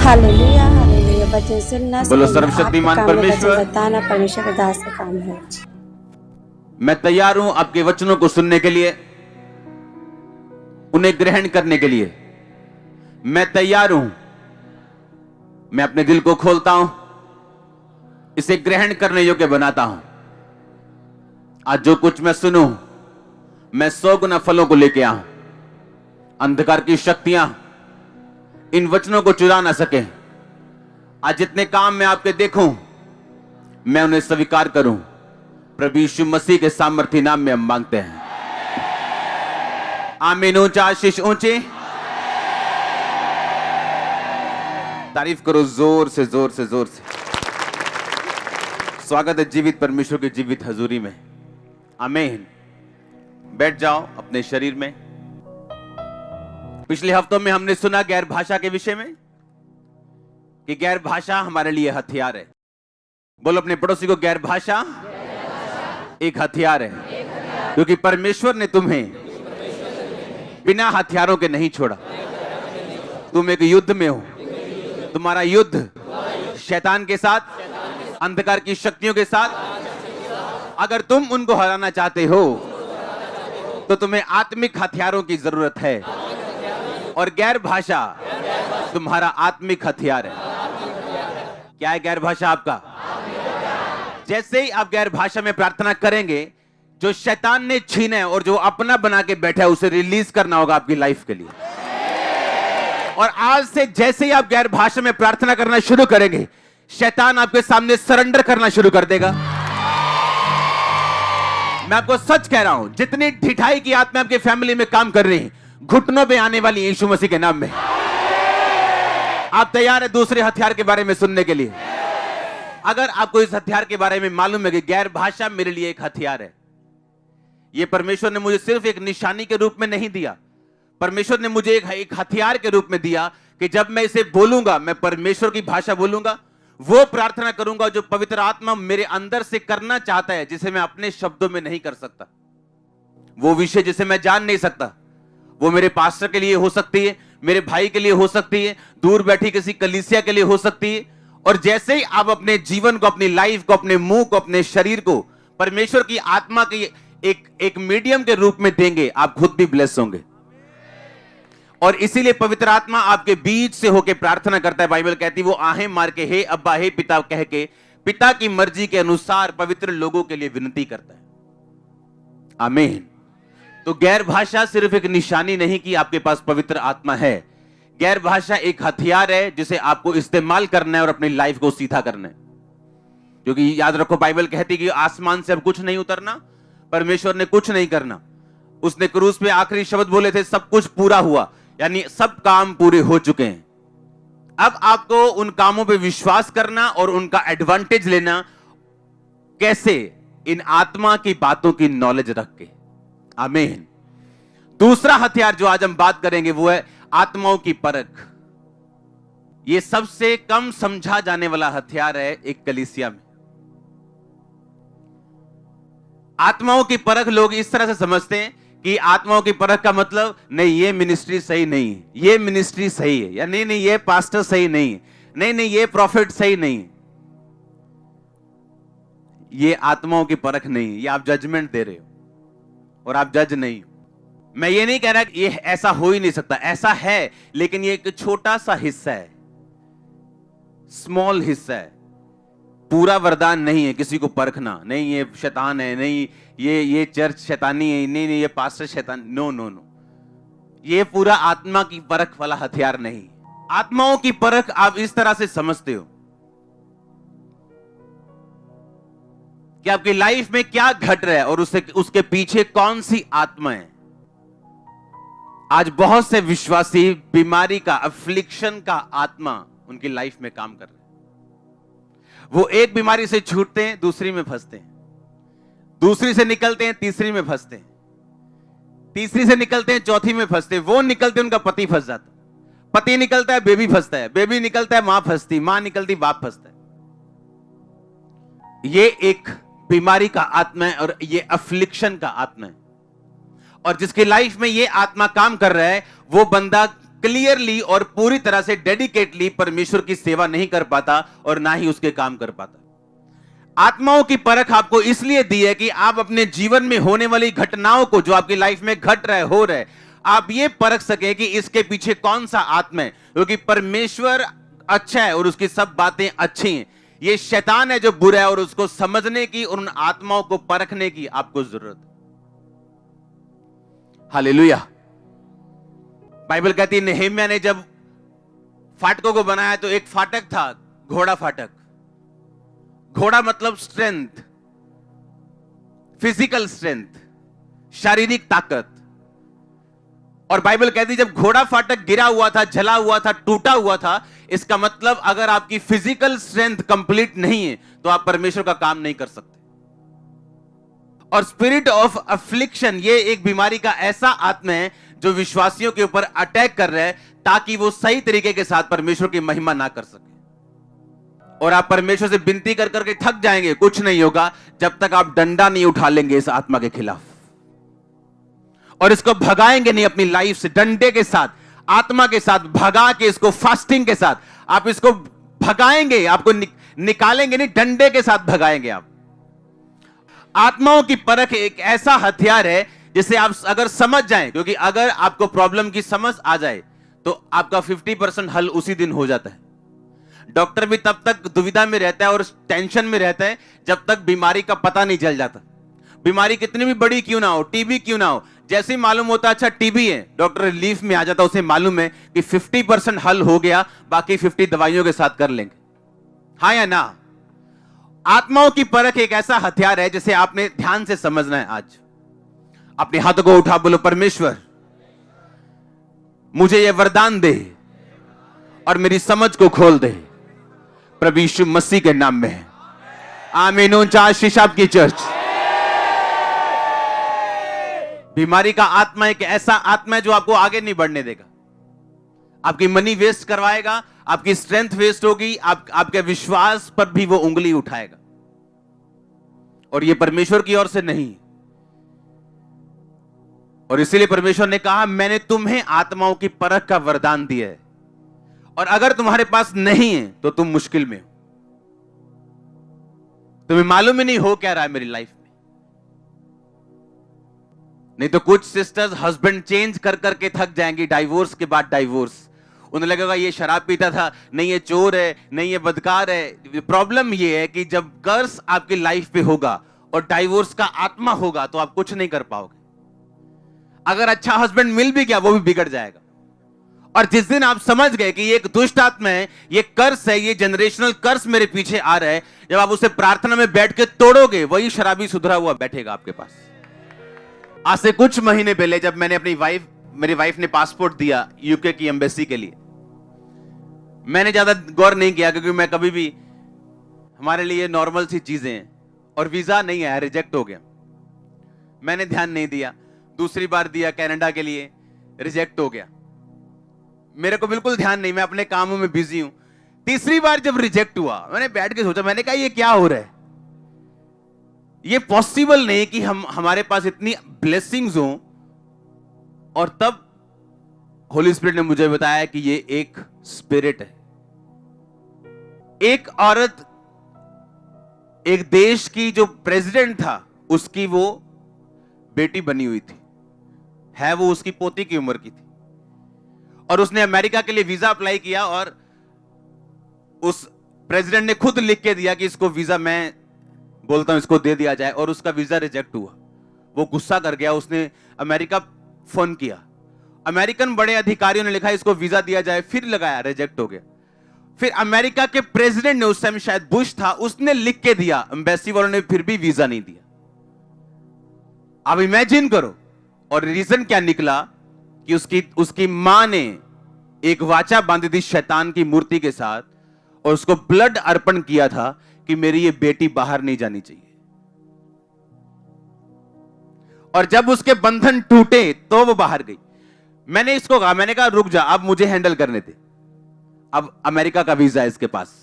Hallelujah hallelujah. वचन सुनना, बोलो समझना, सर्वशक्तिमान आपका काम है, परमेश्वर। वचन बताना परमेश्वर के दास का काम है। मैं तैयार हूं आपके वचनों को सुनने के लिए, उन्हें ग्रहण करने के लिए। मैं तैयार हूं। मैं अपने दिल को खोलता हूं, इसे ग्रहण करने योग्य बनाता हूं। आज जो कुछ मैं सुनूं, मैं 100 गुना फलों को लेके आऊं। अंधकार की शक्तियां इन वचनों को चुरा ना सके। आज जितने काम मैं आपके देखूं, मैं उन्हें स्वीकार करूं। प्रभु यीशु मसीह के सामर्थ्य नाम में हम मांगते हैं, आमीन। ऊंचा आशीष ऊंचे तारीफ करो, जोर से जोर से जोर से। स्वागत है जीवित परमेश्वर की जीवित हजूरी में, आमीन। बैठ जाओ अपने शरीर में। पिछले हफ्तों में हमने सुना गैर भाषा के विषय में कि गैर भाषा हमारे लिए हथियार है। बोलो अपने पड़ोसी को, गैर भाषा एक हथियार है, क्योंकि परमेश्वर ने तुम्हें बिना हथियारों के नहीं छोड़ा। तुम एक युद्ध में हो। तुम्हारा युद्ध शैतान के साथ, अंधकार की शक्तियों के साथ। अगर तुम उनको हराना चाहते हो तो तुम्हें आत्मिक हथियारों की जरूरत है, और गैर भाषा तुम्हारा आत्मिक हथियार है। क्या है गैर भाषा आपका? जैसे ही आप गैर भाषा में प्रार्थना करेंगे, जो शैतान ने छीना है और जो अपना बना के बैठा है, उसे रिलीज करना होगा आपकी लाइफ के लिए। और आज से जैसे ही आप गैर भाषा में प्रार्थना करना शुरू करेंगे, शैतान आपके सामने सरेंडर करना शुरू कर देगा। मैं आपको सच कह रहा हूं, जितनी ढिठाई की आत्मा आपके फैमिली में काम कर रही है, घुटनों पे आने वाली यीशु मसीह के नाम में। आप तैयार है दूसरे हथियार के बारे में सुनने के लिए? अगर आपको इस हथियार के बारे में मालूम है कि गैर भाषा मेरे लिए एक हथियार है, यह परमेश्वर ने मुझे सिर्फ एक निशानी के रूप में नहीं दिया, परमेश्वर ने मुझे एक हथियार के रूप में दिया कि जब मैं इसे बोलूंगा, मैं परमेश्वर की भाषा बोलूंगा, वो प्रार्थना करूंगा जो पवित्र आत्मा मेरे अंदर से करना चाहता है, जिसे मैं अपने शब्दों में नहीं कर सकता। वो विषय जिसे मैं जान नहीं सकता, वो मेरे पास्टर के लिए हो सकती है, मेरे भाई के लिए हो सकती है, दूर बैठी किसी कलीसिया के लिए हो सकती है। और जैसे ही आप अपने जीवन को, अपनी लाइफ को, अपने मुंह को, अपने शरीर को परमेश्वर की आत्मा के एक मीडियम के रूप में देंगे, आप खुद भी ब्लेस होंगे। और इसीलिए पवित्र आत्मा आपके बीच से होकर प्रार्थना करता है। बाइबल कहती है वो आहें मार के हे अब्बा हे पिता कह के पिता की मर्जी के अनुसार पवित्र लोगों के लिए विनती करता है, आमीन। तो गैर भाषा सिर्फ एक निशानी नहीं कि आपके पास पवित्र आत्मा है। गैर भाषा एक हथियार है जिसे आपको इस्तेमाल करना है और अपनी लाइफ को सीधा करना है। क्योंकि याद रखो, बाइबल कहती है कि आसमान से अब कुछ नहीं उतरना, परमेश्वर ने कुछ नहीं करना। उसने क्रूस पे आखिरी शब्द बोले थे, सब कुछ पूरा हुआ, यानी सब काम पूरे हो चुके हैं। अब आपको उन कामों पे विश्वास करना और उनका एडवांटेज लेना। कैसे? इन आत्मा की बातों की नॉलेज रख के, आमीन। दूसरा हथियार जो आज हम बात करेंगे वो है आत्माओं की परख। यह सबसे कम समझा जाने वाला हथियार है एक कलीसिया में। आत्माओं की परख लोग इस तरह से समझते हैं कि आत्माओं की परख का मतलब, नहीं ये मिनिस्ट्री सही नहीं है, ये मिनिस्ट्री सही है, या नहीं ये पास्टर सही नहीं है, नहीं ये प्रॉफिट सही नहीं है। ये आत्माओं की परख नहीं, ये आप जजमेंट दे रहे हो और आप जज नहीं हो। मैं ये नहीं कह रहा कि ये ऐसा हो ही नहीं सकता, ऐसा है, लेकिन ये एक छोटा सा हिस्सा है, स्मॉल हिस्सा है। पूरा वरदान नहीं है किसी को परखना। नहीं ये शैतान है, नहीं ये चर्च शैतानी है, नहीं ये पास्टर शैतान, नो नो नो। ये पूरा आत्मा की परख वाला हथियार नहीं। आत्माओं की परख आप इस तरह से समझते हो कि आपकी लाइफ में क्या घट रहा है और उसके पीछे कौन सी आत्मा है। आज बहुत से विश्वासी बीमारी का, अफ्लिक्शन का आत्मा उनकी लाइफ में काम कर रहे हैं। वो एक बीमारी से छूटते हैं, दूसरी में फंसते हैं, दूसरी से निकलते हैं, तीसरी में फंसते हैं, तीसरी से निकलते हैं, चौथी में फंसते हैं। वो निकलते उनका पति फंस जाता, पति निकलता है, बेबी फंसता है, बेबी निकलता है, मां फंसती, मां निकलती, बाप फंसता है। ये एक बीमारी का आत्मा है और ये अफ्लिक्शन का आत्मा है। और जिसकी लाइफ में ये आत्मा काम कर रहा है, वो बंदा क्लियरली और पूरी तरह से डेडिकेटली परमेश्वर की सेवा नहीं कर पाता और ना ही उसके काम कर पाता। आत्माओं की परख आपको इसलिए दी है कि आप अपने जीवन में होने वाली घटनाओं को, जो आपकी लाइफ में घट रहे हो रहे, आप ये परख सके कि इसके पीछे कौन सा आत्मा है, क्योंकि परमेश्वर अच्छा है और उसकी सब बातें अच्छी हैं। ये शैतान है जो बुरा है और उसको समझने की और उन आत्माओं को परखने की आपको जरूरत है। हालेलुया। बाइबल कहती है नेहेमिया ने जब फाटकों को बनाया तो एक फाटक था, घोड़ा फाटक। घोड़ा मतलब स्ट्रेंथ, फिजिकल स्ट्रेंथ, शारीरिक ताकत। और बाइबल कहती है जब घोड़ा फाटक गिरा हुआ था, जला हुआ था, टूटा हुआ था, इसका मतलब अगर आपकी फिजिकल स्ट्रेंथ कंप्लीट नहीं है तो आप परमेश्वर का काम नहीं कर सकते। और स्पिरिट ऑफ अफ्लिक्शन, ये एक बीमारी का ऐसा आत्मा है जो विश्वासियों के ऊपर अटैक कर रहा है ताकि वो सही तरीके के साथ परमेश्वर की महिमा ना कर सके। और आप परमेश्वर से विनती कर करके थक जाएंगे, कुछ नहीं होगा जब तक आप डंडा नहीं उठा लेंगे इस आत्मा के खिलाफ और इसको भगाएंगे नहीं अपनी लाइफ से। डंडे के साथ, आत्मा के साथ भगा के, इसको फास्टिंग के साथ आप इसको भगाएंगे, आपको निकालेंगे नहीं, डंडे के साथ भगाएंगे आप। आत्माओं की परख एक ऐसा हथियार है जिसे आप अगर समझ जाएं, क्योंकि अगर आपको प्रॉब्लम की समझ आ जाए तो आपका 50% हल उसी दिन हो जाता है। डॉक्टर भी तब तक दुविधा में रहता है और टेंशन में रहता है जब तक बीमारी का पता नहीं चल जाता। बीमारी कितनी भी बड़ी क्यों ना हो, टीबी क्यों ना हो, जैसे ही मालूम होता अच्छा टीबी है, डॉक्टर रिलीफ में आ जाता, उसे मालूम है कि 50% हल हो गया, बाकी 50 दवाइयों के साथ कर लेंगे। हाँ या ना? आत्माओं की परख एक ऐसा हथियार है जिसे आपने ध्यान से समझना है। आज अपने हाथों को उठा, बोलो परमेश्वर मुझे यह वरदान दे और मेरी समझ को खोल दे, प्रभु यीशु मसीह के नाम में। आमीन। ऊंचा आशीष आपकी चर्च। बीमारी का आत्मा एक ऐसा आत्मा है जो आपको आगे नहीं बढ़ने देगा, आपकी मनी वेस्ट करवाएगा, आपकी स्ट्रेंथ वेस्ट होगी, आपके विश्वास पर भी वो उंगली उठाएगा और ये परमेश्वर की ओर से नहीं। और इसीलिए परमेश्वर ने कहा मैंने तुम्हें आत्माओं की परख का वरदान दिया है और अगर तुम्हारे पास नहीं है तो तुम मुश्किल में हो। तुम्हें मालूम ही नहीं हो क्या रहा है मेरी लाइफ में। नहीं तो कुछ सिस्टर्स हस्बैंड चेंज कर करके थक जाएंगी, डाइवोर्स के बाद डाइवोर्स। उन्हें लगेगा ये शराब पीता था, नहीं ये चोर है, नहीं ये बदकार है। प्रॉब्लम ये है कि जब कर्ज आपकी लाइफ पे होगा और डाइवोर्स का आत्मा होगा तो आप कुछ नहीं कर पाओगे। अगर अच्छा हस्बैंड मिल भी गया वो भी बिगड़ जाएगा। और जिस दिन आप समझ गए कि ये एक दुष्ट आत्मा है, ये कर्ज है, ये जनरेशनल कर्ज मेरे पीछे आ रहा है, जब आप उसे प्रार्थना में बैठ के तोड़ोगे, वही शराबी सुधरा हुआ बैठेगा आपके पास। आज से कुछ महीने पहले जब मैंने मेरी वाइफ ने पासपोर्ट दिया यूके की एम्बेसी के लिए, मैंने ज्यादा गौर नहीं किया क्योंकि मैं कभी भी, हमारे लिए नॉर्मल सी चीजें हैं, और वीजा नहीं आया, रिजेक्ट हो गया। मैंने ध्यान नहीं दिया। दूसरी बार दिया कनाडा के लिए, रिजेक्ट हो गया। मेरे को बिल्कुल ध्यान नहीं, मैं अपने कामों में बिजी हूं। तीसरी बार जब रिजेक्ट हुआ, मैंने बैठ के सोचा, मैंने कहा ये क्या हो रहा है? ये पॉसिबल नहीं कि हमारे पास इतनी ब्लेसिंग्स हो। और तब होली स्पिरिट ने मुझे बताया कि ये एक स्पिरिट है। एक औरत, एक देश की जो प्रेसिडेंट था, उसकी वो बेटी बनी हुई थी, है वो उसकी पोती की उम्र की थी, और उसने अमेरिका के लिए वीजा अप्लाई किया और उस प्रेसिडेंट ने खुद लिख के दिया कि इसको वीजा, मैं बोलता हूं इसको दे दिया जाए, और उसका वीजा रिजेक्ट हुआ। वो गुस्सा कर गया, उसने अमेरिका फोन किया, अमेरिकन बड़े अधिकारियों ने लिखा इसको वीजा दिया जाए, फिर लगाया, रिजेक्ट हो गया। फिर अमेरिका के प्रेसिडेंट ने, उस समय शायद बुश था, उसने लिख के दिया, एम्बेसी वालों ने फिर भी वीजा नहीं दिया। अब इमेजिन करो। और रीजन क्या निकला कि उसकी मां ने एक वाचा बांधी थी शैतान की मूर्ति के साथ और उसको ब्लड अर्पण किया था कि मेरी ये बेटी बाहर नहीं जानी चाहिए। और जब उसके बंधन टूटे तो वो बाहर गई। मैंने इसको कहा, मैंने कहा रुक जा, अब मुझे हैंडल करने दे, अब अमेरिका का वीजा है इसके पास।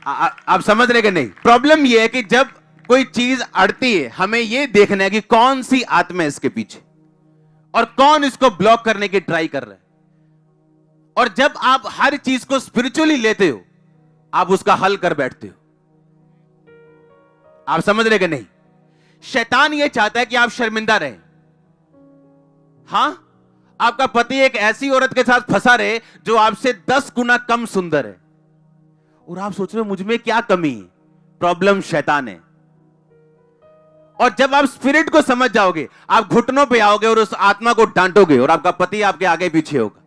आप समझ रहे कि नहीं? प्रॉब्लम यह है कि जब कोई चीज अड़ती है, हमें यह देखना है कि कौन सी आत्मा है इसके पीछे और कौन इसको ब्लॉक करने की ट्राई कर रहा है। और जब आप हर चीज को स्पिरिचुअली लेते हो, आप उसका हल कर बैठते हो। आप समझ रहे कि नहीं? शैतान यह चाहता है कि आप शर्मिंदा रहें। हां, आपका पति एक ऐसी औरत के साथ फंसा रहे जो आपसे 10 गुना कम सुंदर है, और आप सोच रहे हो मुझ में क्या कमी है। प्रॉब्लम शैतान है। और जब आप स्पिरिट को समझ जाओगे, आप घुटनों पे आओगे और उस आत्मा को डांटोगे, और आपका पति आपके आगे पीछे होगा।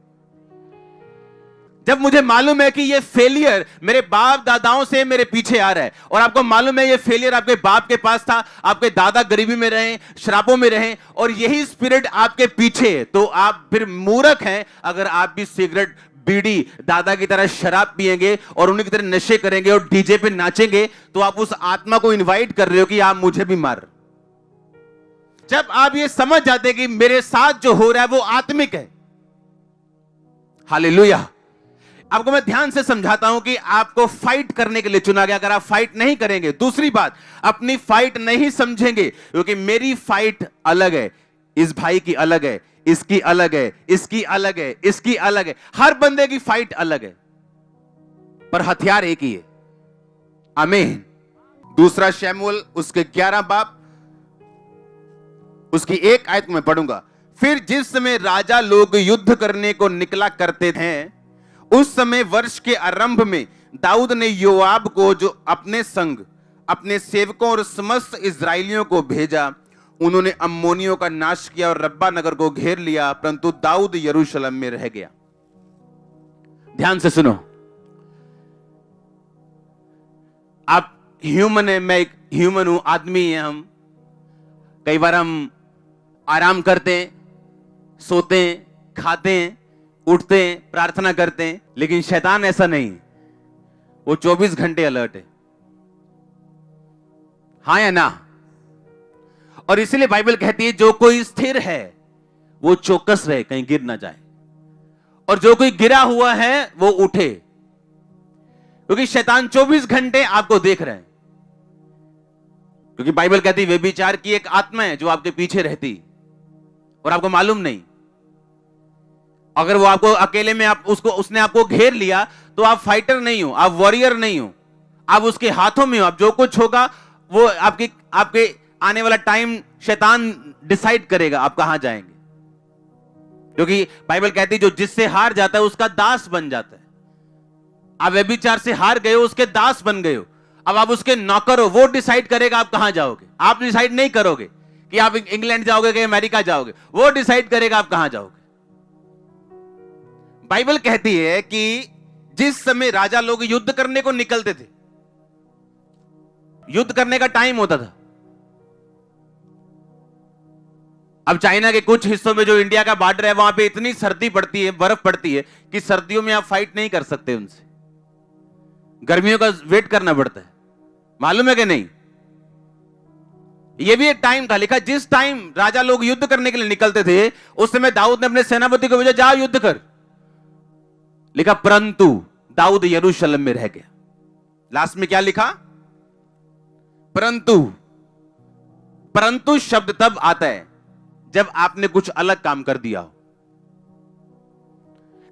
जब मुझे मालूम है कि ये फेलियर मेरे बाप दादाओं से मेरे पीछे आ रहा है, और आपको मालूम है ये फेलियर आपके बाप के पास था, आपके दादा गरीबी में रहे, श्रापों में रहे, और यही स्पिरिट आपके पीछे है, तो आप फिर मूर्ख हैं अगर आप भी सिगरेट बीड़ी दादा की तरह शराब पिएंगे और उन्हीं की तरह नशे करेंगे और डीजे पे नाचेंगे, तो आप उस आत्मा को इनवाइट कर रहे हो कि आप मुझे भी मार। जब आप ये समझ जाते कि मेरे साथ जो हो रहा है वो आत्मिक है, हालेलुया। आपको मैं ध्यान से समझाता हूं कि आपको फाइट करने के लिए चुना गया। अगर आप फाइट नहीं करेंगे, दूसरी बात, अपनी फाइट नहीं समझेंगे, क्योंकि मेरी फाइट अलग है, इस भाई की अलग है, इसकी अलग है, इसकी अलग है, इसकी अलग है, हर बंदे की फाइट अलग है, पर हथियार एक ही है। आमीन। दूसरा शमूएल उसके 11 बाब उसकी 1 आयत में पढ़ूंगा। फिर जिस समय राजा लोग युद्ध करने को निकला करते थे, उस समय वर्ष के आरंभ में दाऊद ने योआब को, जो अपने संग अपने सेवकों और समस्त इस्राएलियों को भेजा। उन्होंने अम्मोनियों का नाश किया और रब्बा नगर को घेर लिया, परंतु दाऊद यरूशलेम में रह गया। ध्यान से सुनो। आप ह्यूमन है, मैं एक ह्यूमन हूं, आदमी है हम। कई बार हम आराम करते हैं, सोते हैं, खाते हैं, उठते हैं, प्रार्थना करते हैं, लेकिन शैतान ऐसा नहीं, वो 24 घंटे अलर्ट है। हां या ना? और इसलिए बाइबल कहती है जो कोई स्थिर है वो चौकस रहे, कहीं गिर ना जाए, और जो कोई गिरा हुआ है वो उठे, क्योंकि शैतान 24 घंटे आपको देख रहे हैं। क्योंकि बाइबल कहती है व्यभिचार की एक आत्मा है जो आपके पीछे रहती और आपको मालूम नहीं। अगर वो आपको अकेले में उसने आपको घेर लिया, तो आप फाइटर नहीं हो, आप वॉरियर नहीं हो, आप उसके हाथों में हो। आप जो कुछ होगा वो आपके आने वाला टाइम शैतान डिसाइड करेगा आप कहां जाएंगे। क्योंकि बाइबल कहती है जो जिससे हार जाता है उसका दास बन जाता है। आप व्यभिचार से हार गए हो, उसके दास बन गए हो, अब आप उसके नौकर हो। वो डिसाइड करेगा आप कहां जाओगे। आप डिसाइड नहीं करोगे कि आप इंग्लैंड जाओगे कि अमेरिका जाओगे, वो डिसाइड करेगा आप कहां जाओगे। बाइबल कहती है कि जिस समय राजा लोग युद्ध करने को निकलते थे, युद्ध करने का टाइम होता था। अब चाइना के कुछ हिस्सों में जो इंडिया का बॉर्डर है, वहां पे इतनी सर्दी पड़ती है, बर्फ पड़ती है कि सर्दियों में आप फाइट नहीं कर सकते उनसे। गर्मियों का वेट करना पड़ता है, मालूम है कि नहीं? यह भी एक टाइम था लिखा, जिस टाइम राजा लोग युद्ध करने के लिए निकलते थे, उस समय दाऊद ने अपने सेनापति को भेजा, जा युद्ध कर। लिखा परंतु दाऊद यरूशलेम में रह गया। लास्ट में क्या लिखा? परंतु। परंतु शब्द तब आता है जब आपने कुछ अलग काम कर दिया हो।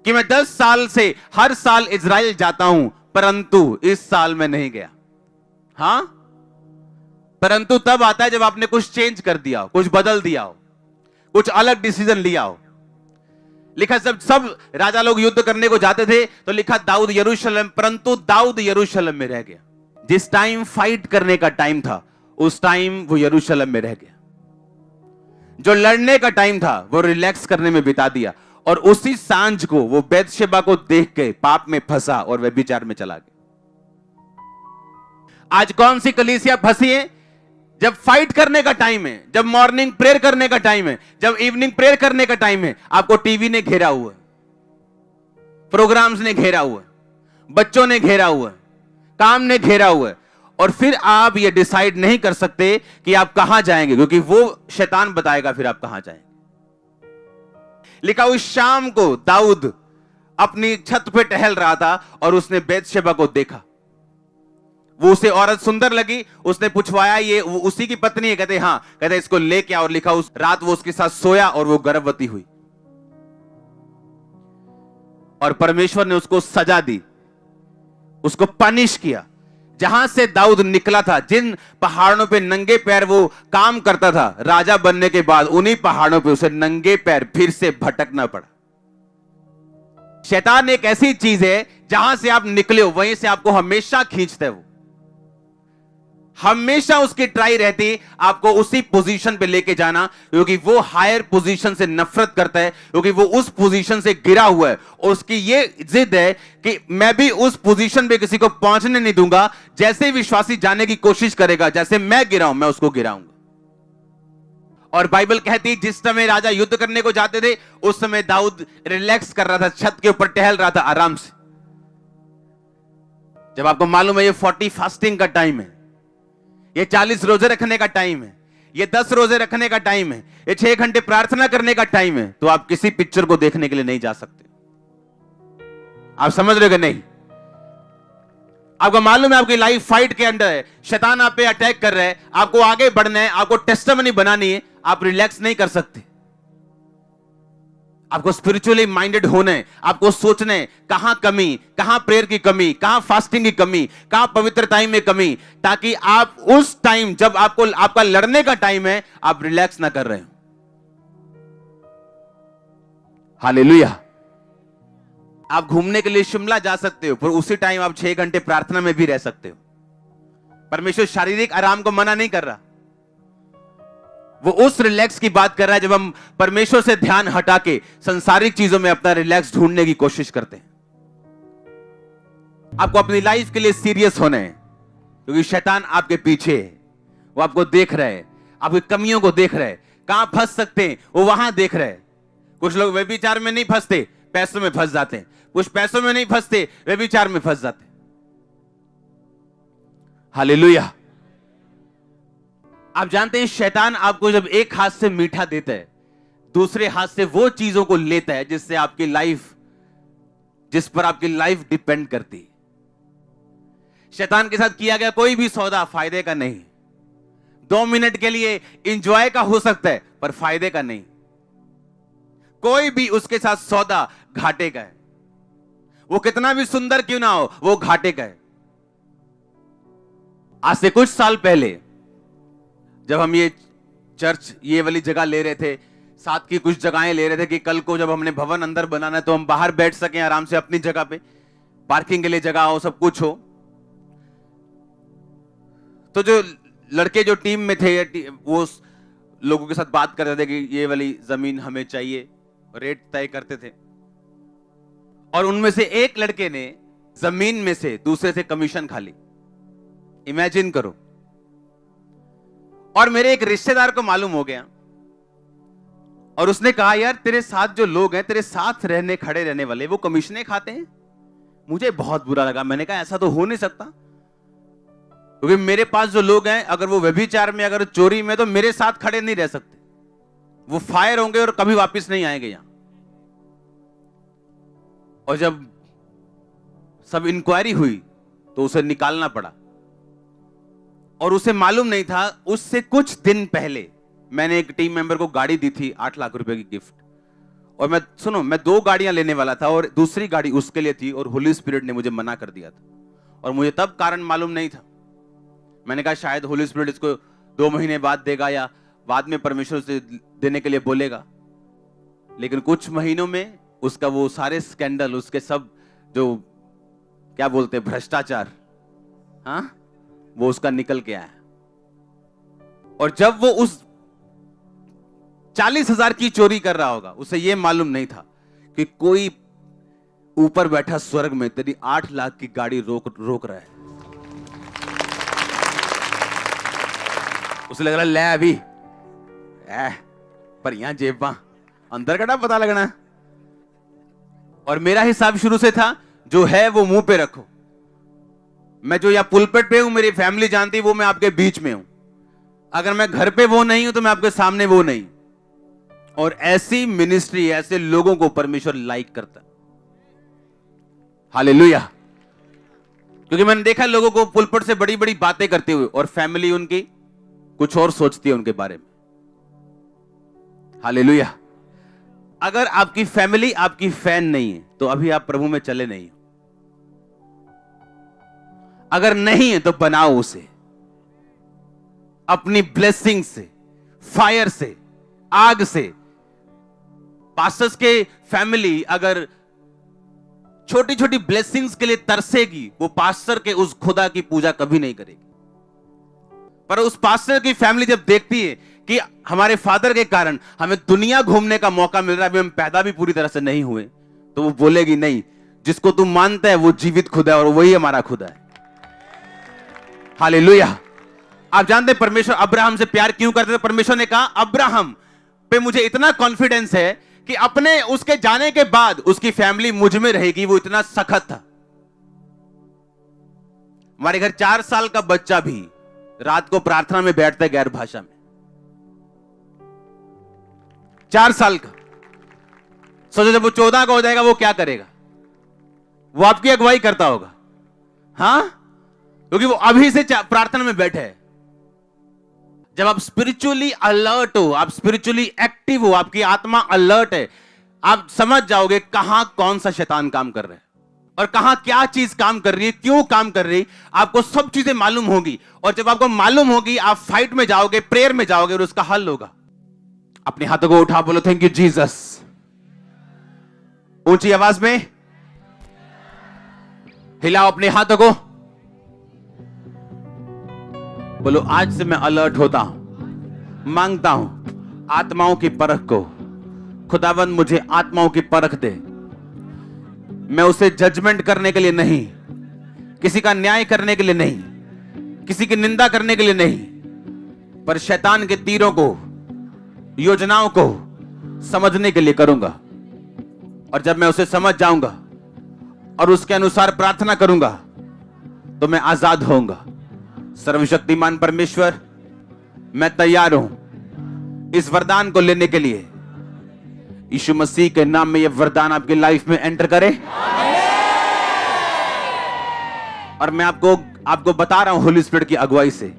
कि मैं 10 साल से हर साल इजराइल जाता हूं, परंतु इस साल में नहीं गया। हां, परंतु तब आता है जब आपने कुछ चेंज कर दिया हो, कुछ बदल दिया हो, कुछ अलग डिसीजन लिया हो। लिखा जब सब राजा लोग युद्ध करने को जाते थे तो लिखा दाऊद यरूशलेम, परंतु दाऊद यरूशलेम में रह गया। जिस टाइम फाइट करने का टाइम था उस टाइम वो यरूशलेम में रह गया। जो लड़ने का टाइम था वो रिलैक्स करने में बिता दिया, और उसी सांझ को वो बैतशेबा को देख के पाप में फंसा और व्यभिचार में चला गया। आज कौन सी कलीसिया फंसी है? जब फाइट करने का टाइम है, जब मॉर्निंग प्रेयर करने का टाइम है, जब इवनिंग प्रेयर करने का टाइम है, आपको टीवी ने घेरा हुआ है, प्रोग्राम्स ने घेरा हुआ है, बच्चों ने घेरा हुआ है, काम ने घेरा हुआ है, और फिर आप ये डिसाइड नहीं कर सकते कि आप कहां जाएंगे, क्योंकि वो शैतान बताएगा फिर आप कहां जाएंगे। लिखा उस शाम को दाऊद अपनी छत पे टहल रहा था और उसने बैतशेबा को देखा। वो उसे औरत सुंदर लगी, उसने पूछवाया ये उसी की पत्नी है? कहते हाँ। कहते इसको लेके आओ। और लिखा उस रात वो उसके साथ सोया और वो गर्भवती हुई। और परमेश्वर ने उसको सजा दी, उसको पनिश किया। जहां से दाऊद निकला था, जिन पहाड़ों पे नंगे पैर वो काम करता था, राजा बनने के बाद उन्हीं पहाड़ों पे उसे नंगे पैर फिर से भटकना पड़ा। शैतान एक ऐसी चीज है, जहां से आप निकले हो वहीं से आपको हमेशा खींचता है। वो हमेशा उसकी ट्राई रहती आपको उसी पोजीशन पे लेके जाना, क्योंकि वो हायर पोजीशन से नफरत करता है, क्योंकि वो उस पोजीशन से गिरा हुआ है और उसकी ये जिद है कि मैं भी उस पोजीशन पे किसी को पहुंचने नहीं दूंगा। जैसे विश्वासी जाने की कोशिश करेगा, जैसे मैं गिरा हूं, मैं उसको गिराऊंगा। और बाइबल कहती है जिस समय राजा युद्ध करने को जाते थे, उस समय दाऊद रिलैक्स कर रहा था, छत के ऊपर टहल रहा था आराम से। जब आपको मालूम है ये 40 फास्टिंग का टाइम है, ये 40 रोजे रखने का टाइम है, ये 10 रोजे रखने का टाइम है, ये 6 घंटे प्रार्थना करने का टाइम है, तो आप किसी पिक्चर को देखने के लिए नहीं जा सकते। आप समझ रहे हो कि नहीं? आपको मालूम है आपकी लाइफ फाइट के अंदर है, शैतान आप पे अटैक कर रहा है, आपको आगे बढ़ना है, आपको टेस्टिमनी बनानी है, आप रिलैक्स नहीं कर सकते। आपको स्पिरिचुअली माइंडेड होना है, आपको सोचना है कहां कमी, कहां प्रेयर की कमी, कहां फास्टिंग की कमी, कहां पवित्र टाइम में कमी, ताकि आप उस टाइम जब आपको आपका लड़ने का टाइम है, आप रिलैक्स ना कर रहे हो। हालेलुया। आप घूमने के लिए शिमला जा सकते हो, पर उसी टाइम आप 6 घंटे प्रार्थना में भी रह सकते हो। परमेश्वर शारीरिक आराम को मना नहीं कर रहा, वो उस रिलैक्स की बात कर रहा है जब हम परमेश्वर से ध्यान हटा के संसारिक चीजों में अपना रिलैक्स ढूंढने की कोशिश करते हैं। आपको अपनी लाइफ के लिए सीरियस होना है, क्योंकि शैतान आपके पीछे है, वो आपको देख रहा है, आपकी कमियों को देख रहा है, कहां फंस सकते हैं वो वहां देख रहा है। कुछ लोग व्यभिचार में नहीं फंसते, पैसों में फंस जाते हैं। कुछ पैसों में नहीं फंसते, व्यभिचार में फंस जाते हैं। हालेलुया। आप जानते हैं शैतान आपको जब एक हाथ से मीठा देता है, दूसरे हाथ से वो चीजों को लेता है जिस पर आपकी लाइफ डिपेंड करती है। शैतान के साथ किया गया कोई भी सौदा फायदे का नहीं। 2 मिनट के लिए एंजॉय का हो सकता है, पर फायदे का नहीं। कोई भी उसके साथ सौदा घाटे का है। वो कितना भी सुंदर क्यों ना हो, वो घाटे का है। आज से कुछ साल पहले जब हम ये चर्च ये वाली जगह ले रहे थे, साथ की कुछ जगहें ले रहे थे कि कल को जब हमने भवन अंदर बनाना है तो हम बाहर बैठ सकें आराम से अपनी जगह पे, पार्किंग के लिए जगह हो, सब कुछ हो। तो जो लड़के जो टीम में थे वो लोगों के साथ बात कर रहे थे कि ये वाली जमीन हमें चाहिए, रेट तय करते थे। और उनमें से एक लड़के ने जमीन में से दूसरे से कमीशन खा ली। इमेजिन करो। और मेरे एक रिश्तेदार को मालूम हो गया और उसने कहा यार तेरे साथ जो लोग हैं, तेरे साथ रहने खड़े रहने वाले, वो कमीशनें खाते हैं। मुझे बहुत बुरा लगा। मैंने कहा ऐसा तो हो नहीं सकता, क्योंकि मेरे पास जो लोग हैं अगर वो व्यभिचार में, अगर चोरी में, तो मेरे साथ खड़े नहीं रह सकते। वो फायर होंगे और कभी वापस नहीं आएंगे यहां। और जब सब इंक्वायरी हुई तो उसे निकालना पड़ा। और उसे मालूम नहीं था, उससे कुछ दिन पहले मैंने एक टीम मेंबर को गाड़ी दी थी 8 लाख रुपए की गिफ्ट। और मैं 2 गाड़ियां लेने वाला था और दूसरी गाड़ी उसके लिए थी, और होली स्पिरिट ने मुझे मना कर दिया था। और मुझे तब कारण मालूम नहीं था। मैंने कहा शायद होली स्पिरिट इसको 2 महीने बाद देगा या बाद में परमेश्वर से देने के लिए बोलेगा। लेकिन कुछ महीनों में उसका वो सारे स्कैंडल, उसके सब जो क्या बोलते हैं भ्रष्टाचार, हाँ, वो उसका निकल के आया। और जब वो उस 40,000 की चोरी कर रहा होगा, उसे ये मालूम नहीं था कि कोई ऊपर बैठा स्वर्ग में तेरी 8 लाख की गाड़ी रोक रहा है। उसे लग रहा ले अभी भरियां जेबां अंदर कड़ा पता लगना। और मेरा हिसाब शुरू से था जो है वो मुंह पे रखो। मैं जो या पुलपेट पे हूं, मेरी फैमिली जानती, वो मैं आपके बीच में हूं। अगर मैं घर पे वो नहीं हूं तो मैं आपके सामने वो नहीं। और ऐसी मिनिस्ट्री, ऐसे लोगों को परमेश्वर लाइक करता। हालेलुया। क्योंकि मैंने देखा लोगों को पुलपेट से बड़ी बड़ी बातें करते हुए और फैमिली उनकी कुछ और सोचती है उनके बारे में। हालेलुया। अगर आपकी फैमिली आपकी फैन नहीं है तो अभी आप प्रभु में चले नहीं हो। अगर नहीं है तो बनाओ उसे अपनी ब्लेसिंग से, फायर से, आग से। पास्टर्स के फैमिली अगर छोटी छोटी ब्लेसिंग्स के लिए तरसेगी, वो पास्टर के उस खुदा की पूजा कभी नहीं करेगी। पर उस पास्टर की फैमिली जब देखती है कि हमारे फादर के कारण हमें दुनिया घूमने का मौका मिल रहा है, अभी हम पैदा भी पूरी तरह से नहीं हुए, तो वो बोलेगी नहीं, जिसको तू मानता है वो जीवित खुदा है और वही हमारा खुदा है। हालेलुया। आप जानते हैं परमेश्वर अब्राहम से प्यार क्यों करते थे? परमेश्वर ने कहा अब्राहम पे मुझे इतना कॉन्फिडेंस है कि अपने उसके जाने के बाद उसकी फैमिली मुझ में रहेगी। वो इतना सख्त था। हमारे घर 4 साल का बच्चा भी रात को प्रार्थना में बैठता है गैर भाषा में। 4 साल का। सोचो जब वो 14 का हो जाएगा वो क्या करेगा? वो आपकी अगुवाई करता होगा, हां, क्योंकि वो अभी से प्रार्थना में बैठे है। जब आप स्पिरिचुअली अलर्ट हो, आप स्पिरिचुअली एक्टिव हो, आपकी आत्मा अलर्ट है, आप समझ जाओगे कहां कौन सा शैतान काम कर रहा है और कहां क्या चीज काम कर रही है, क्यों काम कर रही है। आपको सब चीजें मालूम होगी और जब आपको मालूम होगी आप फाइट में जाओगे, प्रेयर में जाओगे और उसका हल होगा। अपने हाथों को उठा बोलो थैंक यू जीसस। ऊंची आवाज में हिलाओ अपने हाथों को, बोलो आज से मैं अलर्ट होता हूं, मांगता हूं आत्माओं की परख को। खुदावंद मुझे आत्माओं की परख दे। मैं उसे जजमेंट करने के लिए नहीं, किसी का न्याय करने के लिए नहीं, किसी की निंदा करने के लिए नहीं, पर शैतान के तीरों को, योजनाओं को समझने के लिए करूंगा। और जब मैं उसे समझ जाऊंगा और उसके अनुसार प्रार्थना करूंगा तो मैं आजाद होऊंगा। सर्वशक्तिमान परमेश्वर, मैं तैयार हूं इस वरदान को लेने के लिए। यीशु मसीह के नाम में यह वरदान आपकी लाइफ में एंटर करे। और मैं आपको बता रहा हूं होली स्पिरिट की अगुवाई से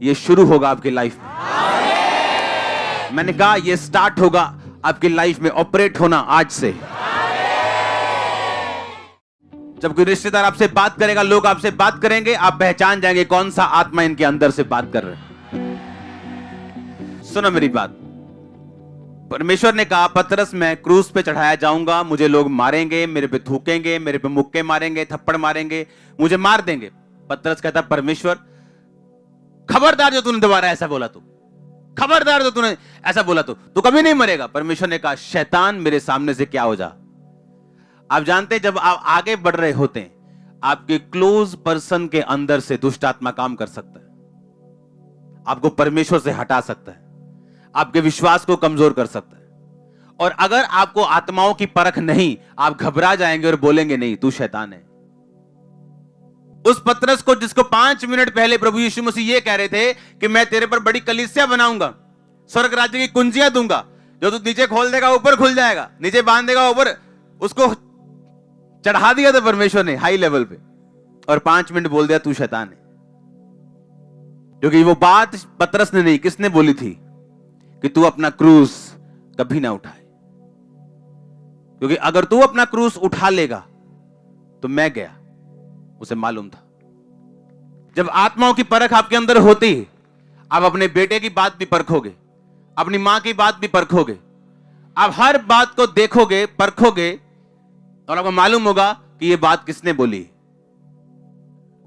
यह शुरू होगा आपकी लाइफ में। मैंने कहा यह स्टार्ट होगा आपकी लाइफ में ऑपरेट होना आज से। जब कोई रिश्तेदार आपसे बात करेगा, लोग आपसे बात करेंगे, आप पहचान जाएंगे कौन सा आत्मा इनके अंदर से बात कर रहे हैं। सुनो मेरी बात। परमेश्वर ने कहा पतरस मैं क्रूस पे चढ़ाया जाऊंगा, मुझे लोग मारेंगे, मेरे पे थूकेंगे, मेरे पे मुक्के मारेंगे, थप्पड़ मारेंगे, मुझे मार देंगे। पतरस कहता परमेश्वर खबरदार जो तूने दोबारा ऐसा बोला, तो खबरदार जो तूने ऐसा बोला, तो कभी नहीं मरेगा। परमेश्वर ने कहा शैतान मेरे सामने से क्या हो जा। आप जानते हैं जब आप आगे बढ़ रहे होते हैं, आपके क्लोज पर्सन के अंदर से दुष्ट आत्मा काम कर सकता है, आपको परमेश्वर से हटा सकता है, आपके विश्वास को कमजोर कर सकता है। और अगर आपको आत्माओं की परख नहीं, आप घबरा जाएंगे और बोलेंगे नहीं तू शैतान है। उस पतरस को जिसको 5 मिनट पहले प्रभु यीशु मसीह ये कह रहे थे कि मैं तेरे पर बड़ी कलीसिया बनाऊंगा, स्वर्ग राज्य की कुंजियां दूंगा, जो तू नीचे खोल देगा ऊपर खुल जाएगा, नीचे बांध देगा ऊपर, उसको चढ़ा दिया था परमेश्वर ने हाई लेवल पे, और 5 मिनट बोल दिया तू शैतान है। क्योंकि वो बात पतरस ने नहीं, किसने बोली थी कि तू अपना क्रूस कभी ना उठाए। क्योंकि अगर तू अपना क्रूस उठा लेगा तो मैं गया, उसे मालूम था। जब आत्माओं की परख आपके अंदर होती है, आप अपने बेटे की बात भी परखोगे, अपनी मां की बात भी परखोगे, आप हर बात को देखोगे, परखोगे, और आपको मालूम होगा कि यह बात किसने बोली।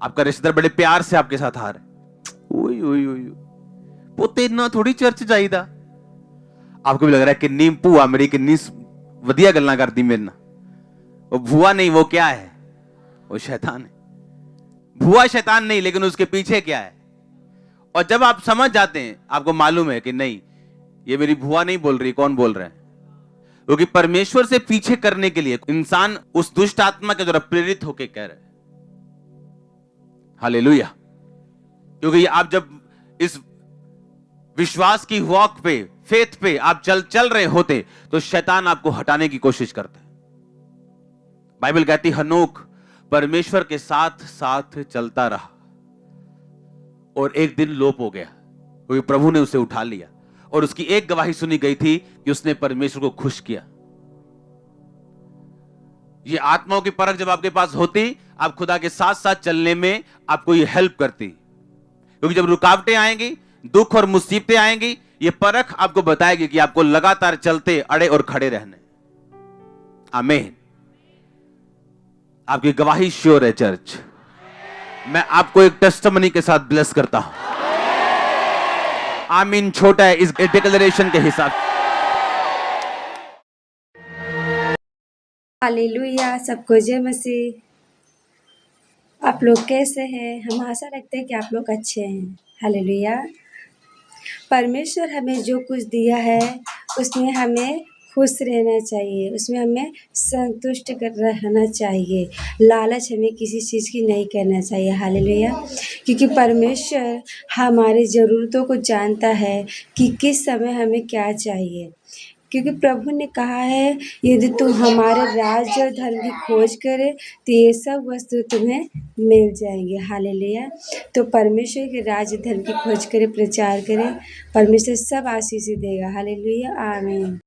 आपका रिश्तेदार बड़े प्यार से आपके साथ आ रहा है, ओए ओए ओए पोते ना थोड़ी चर्च जाईदा, आपको भी लग रहा है किन्नी भूआ मेरी किन्नी वधिया गल्लां करदी मेरे नाल। वो भूआ नहीं, वो क्या है? वो शैतान है। भूआ शैतान नहीं, लेकिन उसके पीछे क्या है। और जब आप समझ जाते हैं, आपको मालूम है कि नहीं ये मेरी भूआ नहीं बोल रही, कौन बोल रहा है? क्योंकि परमेश्वर से पीछे करने के लिए इंसान उस दुष्ट आत्मा के द्वारा प्रेरित होकर कह रहा है। हालेलुया। क्योंकि आप जब इस विश्वास की वॉक पे, फेथ पे आप चल रहे होते, तो शैतान आपको हटाने की कोशिश करता है। बाइबल कहती हनोक परमेश्वर के साथ साथ चलता रहा और एक दिन लोप हो गया, क्योंकि प्रभु ने उसे उठा लिया। और उसकी एक गवाही सुनी गई थी कि उसने परमेश्वर को खुश किया। ये आत्माओं की परख जब आपके पास होती, आप खुदा के साथ साथ चलने में आपको ये हेल्प करती। क्योंकि जब रुकावटें आएंगी, दुख और मुसीबतें आएंगी, ये परख आपको बताएगी कि आपको लगातार चलते, अड़े और खड़े रहने। आमीन। आपकी गवाही श्योर है चर्च। मैं आपको एक टेस्टिमनी के साथ ब्लेस करता हूं। आमीन छोटा है इस डिक्लेरेशन के हिसाब। हालेलुया, सबको जय मसीह। आप लोग कैसे हैं? हम आशा रखते हैं कि आप लोग अच्छे हैं। हालेलुया। परमेश्वर हमें जो कुछ दिया है उसमें हमें खुश रहना चाहिए, उसमें हमें संतुष्ट कर रहना चाहिए। लालच हमें किसी चीज़ की नहीं करना चाहिए। हालेलुया। क्योंकि परमेश्वर हमारी ज़रूरतों को जानता है कि किस समय हमें क्या चाहिए। क्योंकि प्रभु ने कहा है, यदि तुम हमारे राज्य और धर्म की खोज करे तो ये सब वस्तु तुम्हें मिल जाएंगे। हालेलुया। तो परमेश्वर के राज्य धर्म की खोज करे, प्रचार करे, परमेश्वर सब आशीष देगा। हालेलुया। आमीन।